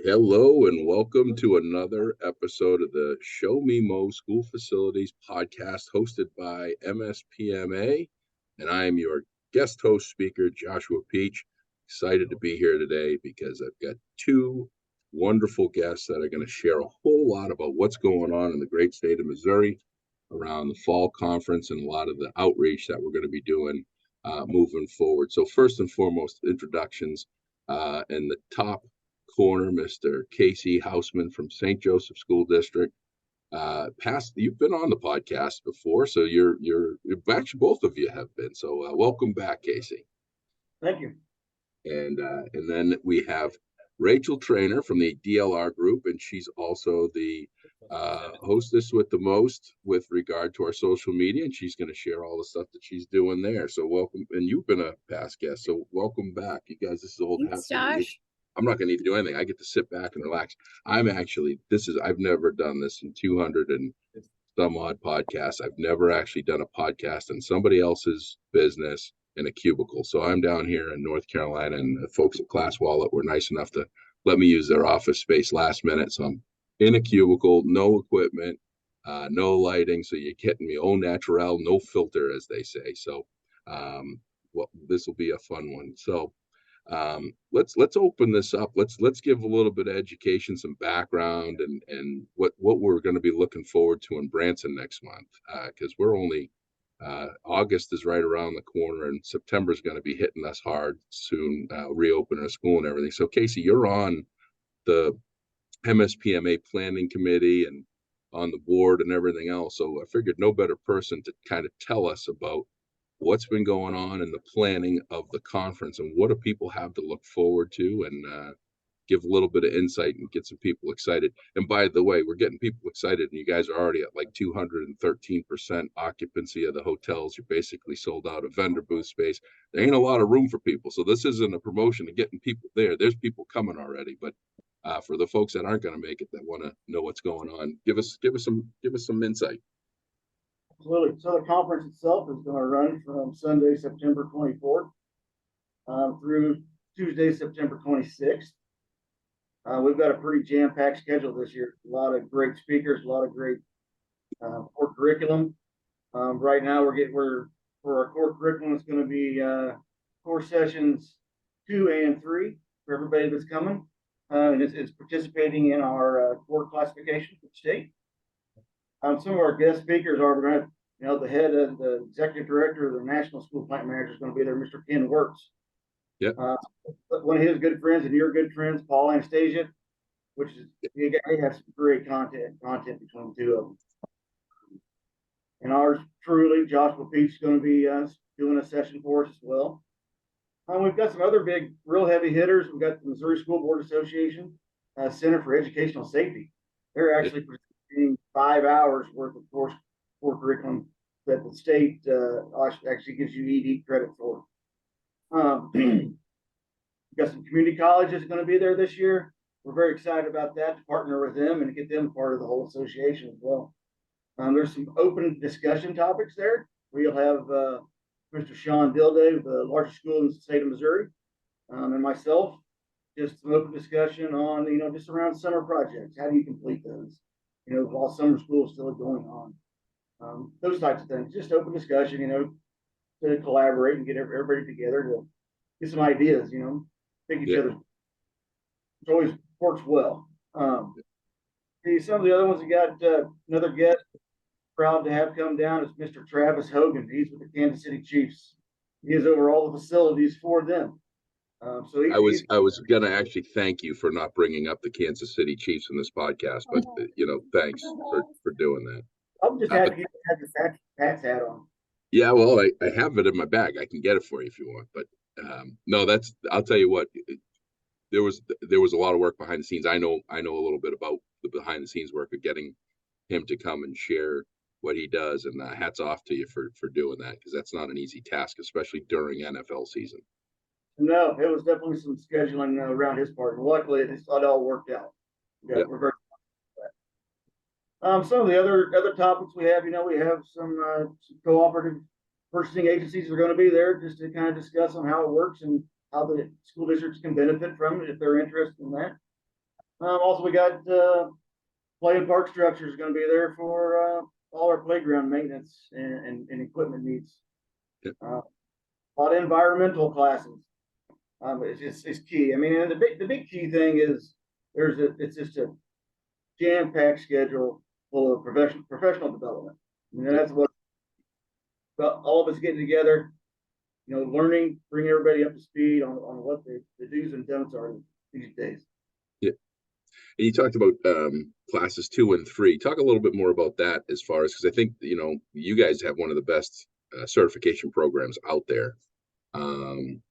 Hello and welcome to another episode of the Show Me Mo School Facilities podcast hosted by MSPMA. And I am your guest host speaker, Joshua Peach. Excited to be here today because I've got two wonderful guests that are going to share a whole lot about what's going on in the great state of Missouri around the fall conference and a lot of the outreach that we're going to be doing moving forward. So first and foremost, introductions. In the top corner, Mr. Casey Hausman from St. Joseph School District. You've been on the podcast before, so you're actually both of you have been. So welcome back, Casey. Thank you. And then we have Rachel Trainer from the DLR group, and she's also the hostess with the most with regard to our social media, and she's going to share all the stuff that she's doing there. So welcome, and you've been a past guest, so welcome back, you guys. This is old hat. I'm not going to need to do anything. I get to sit back and relax. I've never done this in 200 and some odd podcasts. I've never actually done a podcast in somebody else's business in a cubicle. So I'm down here in North Carolina, and the folks at Class Wallet were nice enough to let me use their office space last minute. So I'm in a cubicle, no equipment, no lighting. So you're getting me au naturel, no filter, as they say. So this will be a fun one. So let's open this up. Let's give a little bit of education, some background, and what we're going to be looking forward to in Branson next month, because we're only August is right around the corner, and September is going to be hitting us hard soon, reopening a school and everything. So Casey, you're on the MSPMA planning committee and on the board and everything else. So I figured no better person to kind of tell us about what's been going on in the planning of the conference and what do people have to look forward to, and give a little bit of insight and get some people excited. And by the way, we're getting people excited, and you guys are already at like 213% occupancy of the hotels. You're basically sold out of vendor booth space. There ain't a lot of room for people. So this isn't a promotion of getting people there. There's people coming already, but for the folks that aren't going to make it, that want to know what's going on, give us some insight. Absolutely. So the conference itself is going to run from Sunday, September 24th through Tuesday, September 26th. We've got a pretty jam-packed schedule this year. A lot of great speakers, a lot of great core curriculum. Right now, for our core curriculum, it's going to be core sessions 2 and 3 for everybody that's coming, and it's participating in our core classification for the state. Some of our guest speakers are going to, the head of the executive director of the National School Plant Manager is going to be there, Mr. Ken Wirtz. Yeah. One of his good friends and your good friends, Paul Anastasia, which is they have some great content between the two of them. And ours truly, Joshua Peach, is going to be doing a session for us as well. We've got some other big, real heavy hitters. We've got the Missouri School Board Association Center for Educational Safety. They're actually presenting 5 hours worth of core curriculum that the state actually gives you ED credit for. We've got some community colleges going to be there this year. We're very excited about that, to partner with them and get them part of the whole association as well. There's some open discussion topics there. We'll have Mr. Sean Dilday of the largest school in the state of Missouri, and myself, just some open discussion on, just around summer projects. How do you complete those? While summer school is still going on. Those types of things. Just open discussion, to collaborate and get everybody together to get some ideas, pick each other. It always works well. Some of the other ones, we got another guest proud to have come down is Mr. Travis Hogan. He's with the Kansas City Chiefs. He is over all the facilities for them. I was going to actually thank you for not bringing up the Kansas City Chiefs in this podcast, but thanks for doing that. I'm just happy you have your Pats hat on. Yeah, well, I have it in my bag. I can get it for you if you want, but no, I'll tell you what. There was a lot of work behind the scenes. I know a little bit about the behind the scenes work of getting him to come and share what he does, and hats off to you for doing that, because that's not an easy task, especially during NFL season. No, it was definitely some scheduling around his part, and luckily it all worked out. Yeah. We're very some of the other topics we have, we have some cooperative purchasing agencies that are going to be there just to kind of discuss on how it works and how the school districts can benefit from it if they're interested in that. Also, we got play and park structures going to be there for all our playground maintenance and equipment needs. Yep. A lot of environmental classes. It's key. I mean, and the big key thing is it's just a jam packed schedule full of professional development. I mean, that's what all of us getting together, learning, bring everybody up to speed on what the do's and don'ts are these days. Yeah. And you talked about classes 2 and 3. Talk a little bit more about that as far as, because I think, you guys have one of the best certification programs out there. And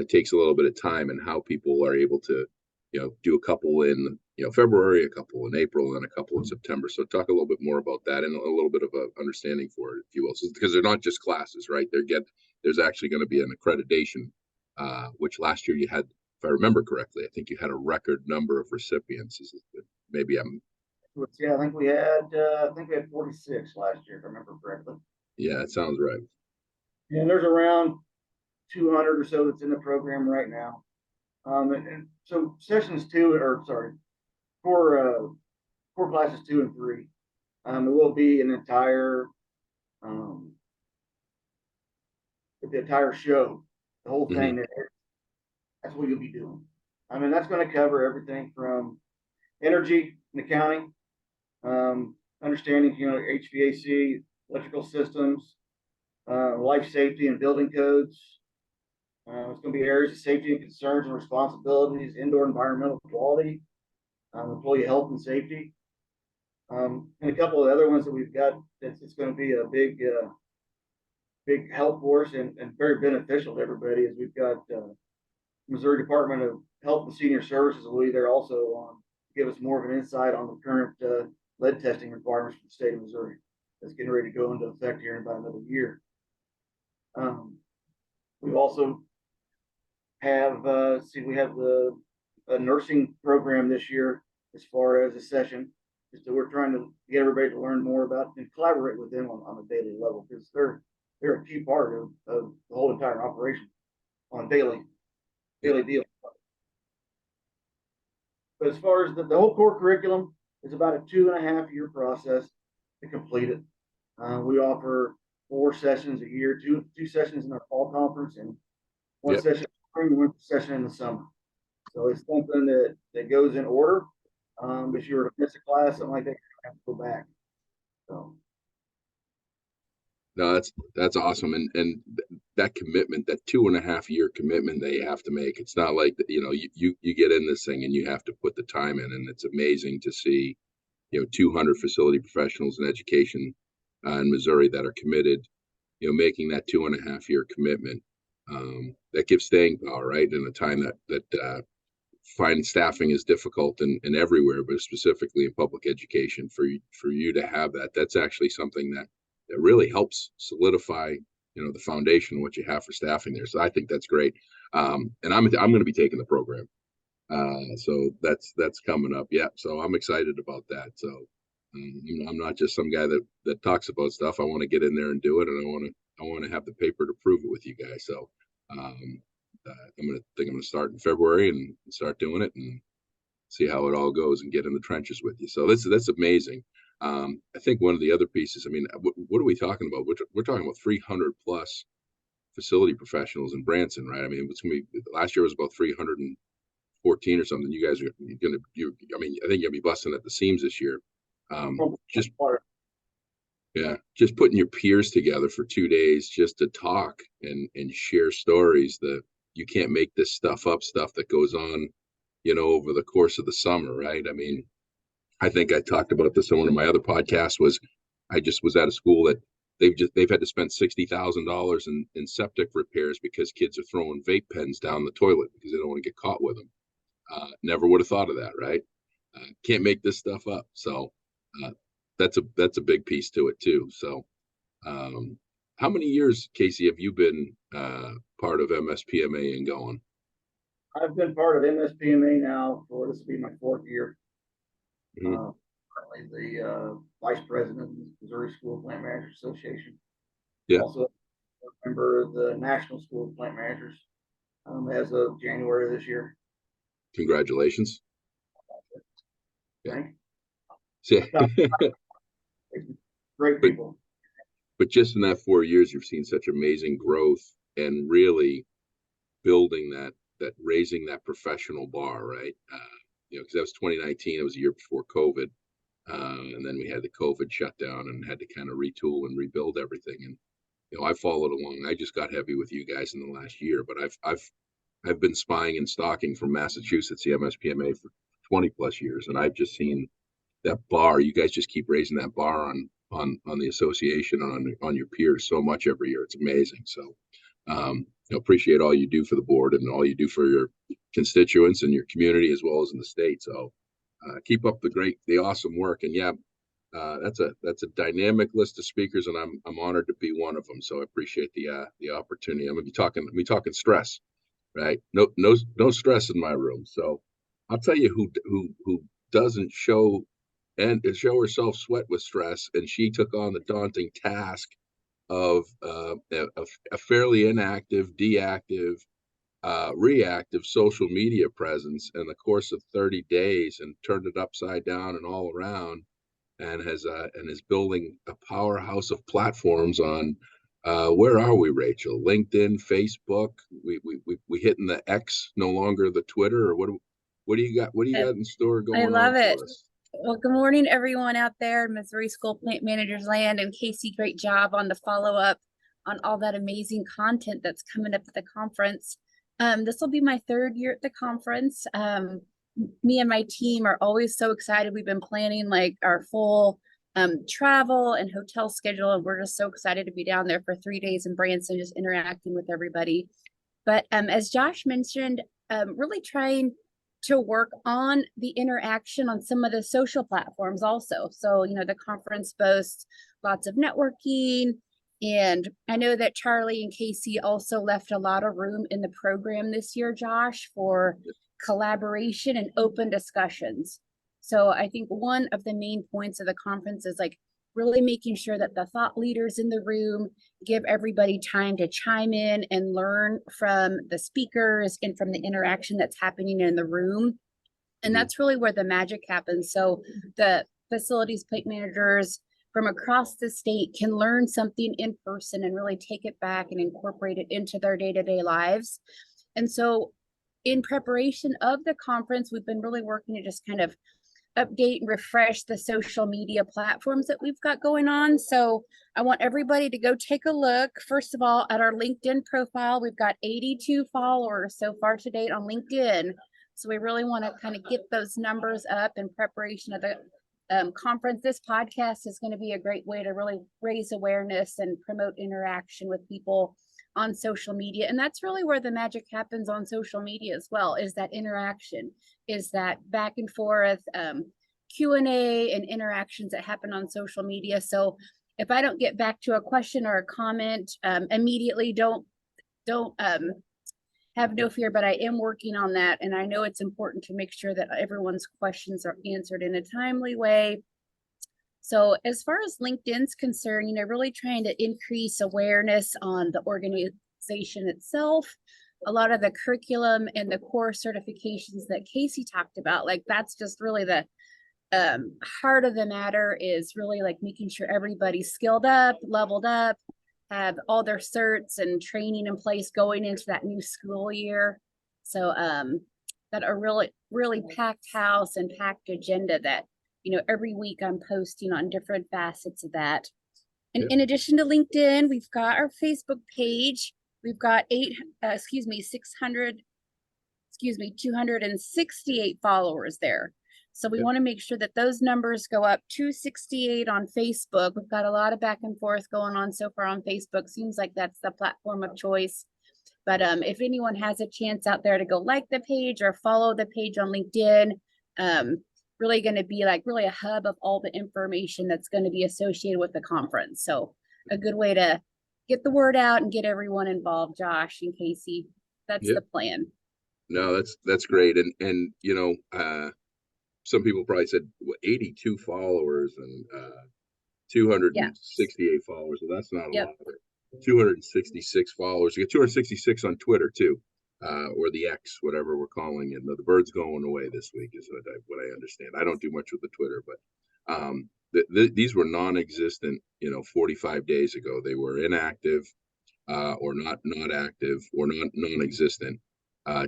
it takes a little bit of time, and how people are able to, do a couple in, February, a couple in April, and a couple in September. So talk a little bit more about that, and a little bit of a understanding for it, if you will. So, because they're not just classes, right? There's actually going to be an accreditation, which last year you had, if I remember correctly, I think you had a record number of recipients. Maybe I'm. Yeah, I think we had 46 last year, if I remember correctly. Yeah, it sounds right. And there's around 200 or so that's in the program right now. And so core classes 2 and 3, it will be an um, the entire show, the whole thing. Mm-hmm. That's what you'll be doing. I mean, that's going to cover everything from energy and accounting, understanding, HVAC, electrical systems, life safety and building codes. It's going to be areas of safety and concerns and responsibilities, indoor environmental quality, employee health and safety, and a couple of other ones that we've got. It's going to be a big help for us and very beneficial to everybody. As we've got Missouri Department of Health and Senior Services will be there also give us more of an insight on the current lead testing requirements for the state of Missouri. That's getting ready to go into effect here in about another year. We also have we have a nursing program this year as far as a session. So we're trying to get everybody to learn more about and collaborate with them on a daily level, because they're a key part of the whole entire operation on a daily deal. But as far as the whole core curriculum, is about a 2.5 year process to complete it. We offer 4 sessions a year, two sessions in our fall conference, and one Yep. session in the spring, and one session in the summer. So it's something that goes in order. If you were to miss a class, something like that, you have to go back. So. No, that's awesome, and that commitment, that 2.5 year commitment they have to make. It's not like that, you get in this thing and you have to put the time in, and it's amazing to see, 200 facility professionals in education in Missouri that are committed, making that 2.5 year commitment. That gives staying power, right? In a time that finding staffing is difficult and everywhere, but specifically in public education, for you to have that's actually something that really helps solidify, the foundation of what you have for staffing there. So I think that's great. And I'm going to be taking the program. So that's coming up. Yeah. So I'm excited about that. So I'm not just some guy that talks about stuff. I want to get in there and do it. And I want to have the paper to prove it with you guys. So I'm going to start in February and start doing it and see how it all goes and get in the trenches with you. So that's amazing. I think one of the other pieces, I mean, what are we talking about? We're talking about 300 plus facility professionals in Branson, right? I mean, it's going to be, last year was about 314 or something. You guys are going to, I mean, I think you'll be busting at the seams this year. Just putting your peers together for 2 days just to talk and share stories. That you can't make this stuff up, stuff that goes on, over the course of the summer, right? I mean, I think I talked about this on one of my other podcasts. I just was at a school that they've had to spend $60,000 in septic repairs because kids are throwing vape pens down the toilet because they don't want to get caught with them. Never would have thought of that, right? Can't make this stuff up. So that's a big piece to it too. So how many years, Casey, have you been part of MSPMA and going? I've been part of MSPMA now this will be my 4th year. Mm-hmm. Currently the vice president of the Missouri School Plant Managers Association. Yeah. Also a member of the National School of Plant Managers as of January this year. Congratulations. Yeah. Right? So, So, great but people. just in that 4 years, you've seen such amazing growth and really building that raising that professional bar, right? Because that was 2019. It was a year before COVID, and then we had the COVID shutdown and had to kind of retool and rebuild everything. And I followed along. I just got heavy with you guys in the last year, but I've been spying and stalking from Massachusetts, the MSPMA, for 20 plus years, and I've just seen that bar. You guys just keep raising that bar on the association and on your peers so much every year. It's amazing. So appreciate all you do for the board and all you do for your constituents and your community as well as in the state. So keep up the awesome work. And yeah, that's a dynamic list of speakers, and I'm honored to be one of them. So I appreciate the opportunity. I'm gonna be talking stress, right? No stress in my room. So I'll tell you who doesn't show herself sweat with stress, and she took on the daunting task of a fairly inactive, deactive, reactive social media presence in the course of 30 days and turned it upside down and all around, and is building a powerhouse of platforms on where are we, Rachel? LinkedIn, Facebook. We hitting the X, no longer the Twitter, or what do you got? What do you I got in store I going on love it. for us? Well, good morning, everyone out there in Missouri School Plant Managers Land. And Casey, great job on the follow-up on all that amazing content that's coming up at the conference. This will be my third year at the conference. Me and my team are always so excited. We've been planning like our full travel and hotel schedule, and we're just so excited to be down there for 3 days in Branson, just interacting with everybody. But as Josh mentioned, really trying to work on the interaction on some of the social platforms also. So, the conference boasts lots of networking. And I know that Charlie and Casey also left a lot of room in the program this year, Josh, for collaboration and open discussions. So I think one of the main points of the conference is like really making sure that the thought leaders in the room give everybody time to chime in and learn from the speakers and from the interaction that's happening in the room. And that's really where the magic happens. So the facilities plant managers from across the state can learn something in person and really take it back and incorporate it into their day-to-day lives. And so in preparation of the conference, we've been really working to just kind of update and refresh the social media platforms that we've got going on. So I want everybody to go take a look, first of all, at our LinkedIn profile. We've got 82 followers so far to date on LinkedIn. So we really want to kind of get those numbers up in preparation of the conference. This podcast is going to be a great way to really raise awareness and promote interaction with people on social media. And that's really where the magic happens on social media as well, is that interaction, is that back and forth Q&A and interactions that happen on social media. So if I don't get back to a question or a comment immediately, don't have no fear, but I am working on that. And I know it's important to make sure that everyone's questions are answered in a timely way. So as far as LinkedIn's concerned, really trying to increase awareness on the organization itself, a lot of the curriculum and the core certifications that Casey talked about, like that's just really the heart of the matter, is really like making sure everybody's skilled up, leveled up, have all their certs and training in place going into that new school year. So that a really packed house and packed agenda that every week I'm posting on different facets of that. And in addition to LinkedIn, we've got our Facebook page. We've got 268 followers there. So we want to make sure that those numbers go up to 268 on Facebook. We've got a lot of back and forth going on so far on Facebook. Seems like that's the platform of choice. But if anyone has a chance out there to go like the page or follow the page on LinkedIn, really going to be like really a hub of all the information that's going to be associated with the conference. So a good way to get the word out and get everyone involved, Josh and Casey. That's the plan. No, that's great. And some people probably said 82 followers and 268 followers. Well, that's not a lot. 266 followers. You get 266 on Twitter too. or the X, whatever we're calling it. The bird's going away this week is what I understand. I don't do much with the Twitter, but these were non-existent, 45 days ago. They were inactive, or not active, or non-existent,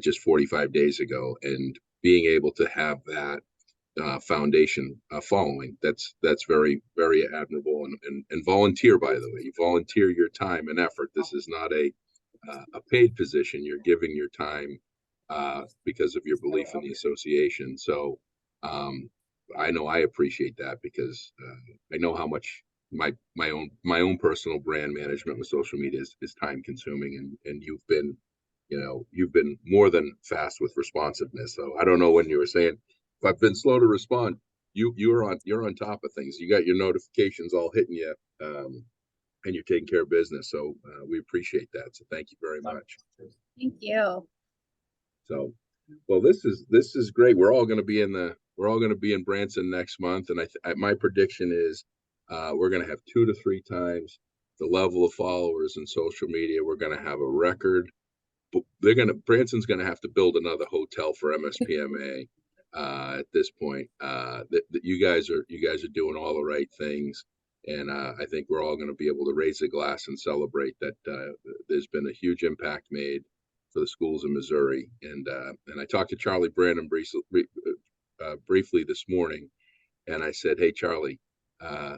just 45 days ago. And being able to have that foundation following, that's very, very admirable. And volunteer, by the way, you volunteer your time and effort. This is not a paid position. You're giving your time because of your belief in the association. So I know I appreciate that, because I know how much my own personal brand management with social media is time consuming, and you've been more than fast with responsiveness. So I don't know when you were saying, if I've been slow to respond, you're on top of things. You got your notifications all hitting you, and you're taking care of business. So we appreciate that. So thank you very much. Thank you. So, well, this is great. We're all going to be in Branson next month, and my prediction is we're going to have 2 to 3 times the level of followers in social media. We're going to have a record. Branson's going to have to build another hotel for MSPMA at this point. That you guys are doing all the right things, and I think we're all going to be able to raise a glass and celebrate that there's been a huge impact made for the schools in Missouri. And I talked to Charlie Brandon briefly this morning, and I said, "Hey, Charlie,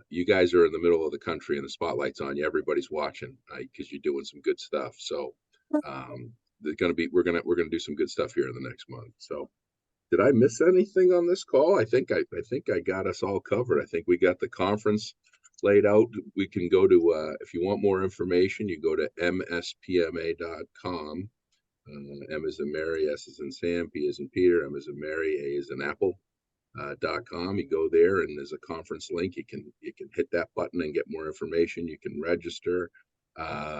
you guys are in the middle of the country and the spotlight's on you. Everybody's watching because you're doing some good stuff. So we're gonna do some good stuff here in the next month." So, did I miss anything on this call? I think I got us all covered. I think we got the conference laid out. We can go to if you want more information, you go to mspma.com. M as in Mary, S as in Sam, P as in Peter, M as in Mary, A as in Apple. .com. You go there, and there's a conference link. You can hit that button and get more information. You can register,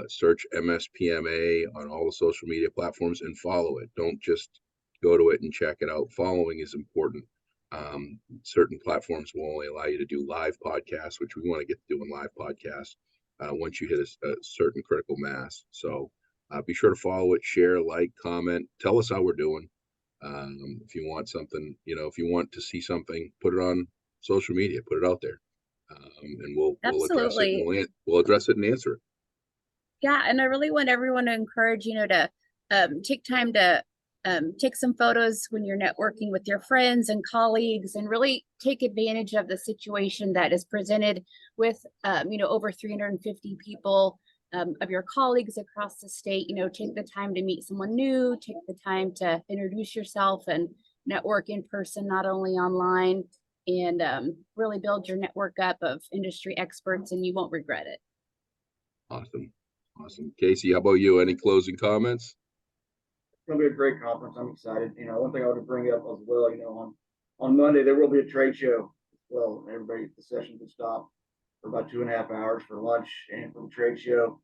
search MSPMA on all the social media platforms, and follow it. Don't just go to it and check it out. Following is important. Certain platforms will only allow you to do live podcasts, which we want to get to doing live podcasts once you hit a certain critical mass. So be sure to follow it, share, like, comment, tell us how we're doing. If you want something, if you want to see something, put it on social media, put it out there, and we'll address it. And we'll address it and answer it. Yeah, and I really want everyone to encourage, to take time to take some photos when you're networking with your friends and colleagues, and really take advantage of the situation that is presented with, over 350 people of your colleagues across the state. Take the time to meet someone new, take the time to introduce yourself and network in person, not only online, and really build your network up of industry experts, and you won't regret it. Awesome. Casey, how about you? Any closing comments? It's going to be a great conference. I'm excited. One thing I want to bring up as well, on Monday, there will be a trade show. Well, everybody, the session will stop for about 2.5 hours for lunch and for the trade show.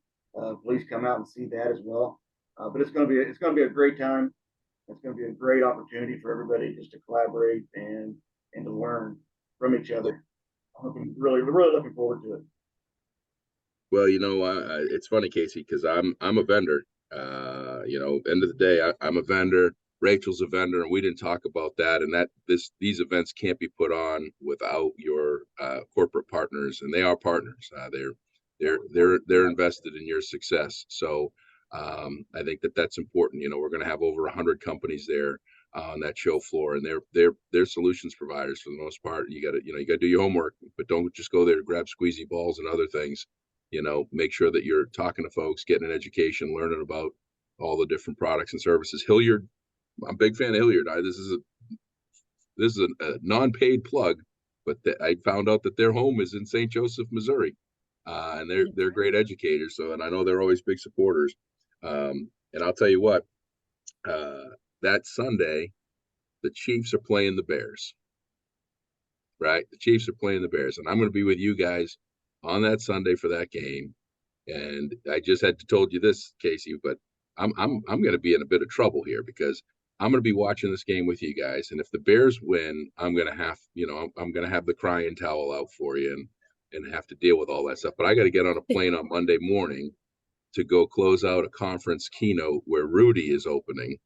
Please come out and see that as well. But it's going to be a great time. It's going to be a great opportunity for everybody just to collaborate and to learn from each other. I'm really looking forward to it. Well, it's funny, Casey, because I'm a vendor. End of the day, I'm a vendor. Rachel's a vendor, and we didn't talk about that. And these events can't be put on without your corporate partners, and they are partners. They're invested in your success. So I think that's important. We're going to have over 100 companies there on that show floor, and they're solutions providers for the most part. You got to do your homework, but don't just go there to grab squeezy balls and other things. Make sure that you're talking to folks, getting an education, learning about all the different products and services. Hilliard, I'm a big fan of Hilliard. This is a non-paid plug, but I found out that their home is in St. Joseph, Missouri, and they're great educators. So, and I know they're always big supporters. And I'll tell you what, that Sunday, the Chiefs are playing the Bears. Right, the Chiefs are playing the Bears, and I'm going to be with you guys on that Sunday for that game. And I just had told you this, Casey, but I'm going to be in a bit of trouble here, because I'm going to be watching this game with you guys. And if the Bears win, I'm going to have, I'm going to have the crying towel out for you and have to deal with all that stuff. But I got to get on a plane on Monday morning to go close out a conference keynote where Rudy is opening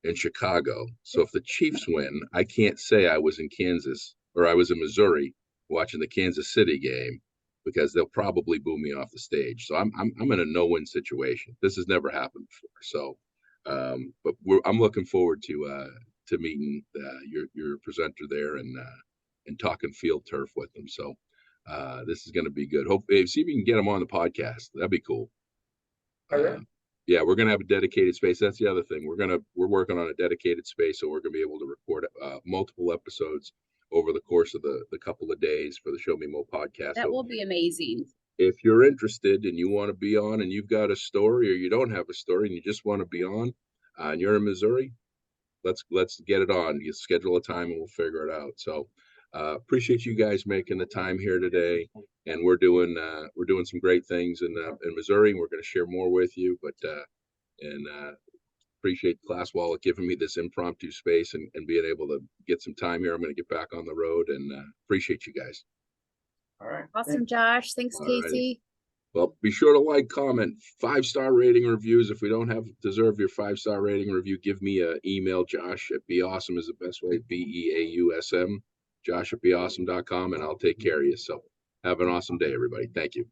in Chicago. So if the Chiefs win, I can't say I was in Kansas or I was in Missouri watching the Kansas City game because they'll probably boo me off the stage. So I'm in a no-win situation. This has never happened before. So, but I'm looking forward to meeting your presenter there and talking field turf with them. So this is going to be good. Hope see if we can get them on the podcast. That'd be cool. Yeah, we're gonna have a dedicated space. That's the other thing. We're working on a dedicated space, so we're gonna be able to record multiple episodes over the course of the couple of days for the Show Me Mo podcast. That will be amazing. If you're interested and you want to be on, and you've got a story, or you don't have a story and you just want to be on, and you're in Missouri, let's get it on. You schedule a time and we'll figure it out. So appreciate you guys making the time here today. And we're doing some great things in Missouri, and we're going to share more with you. But appreciate Class Wallet giving me this impromptu space and being able to get some time here. I'm going to get back on the road, and appreciate you guys. All right. Awesome, Josh. Thanks, Casey. Well, be sure to like, comment, 5-star rating reviews. If we don't deserve your 5-star rating review, give me an email. Josh at beawesome is the best way. BEAUSM. Josh at beawesome.com, and I'll take care of you. So have an awesome day, everybody. Thank you.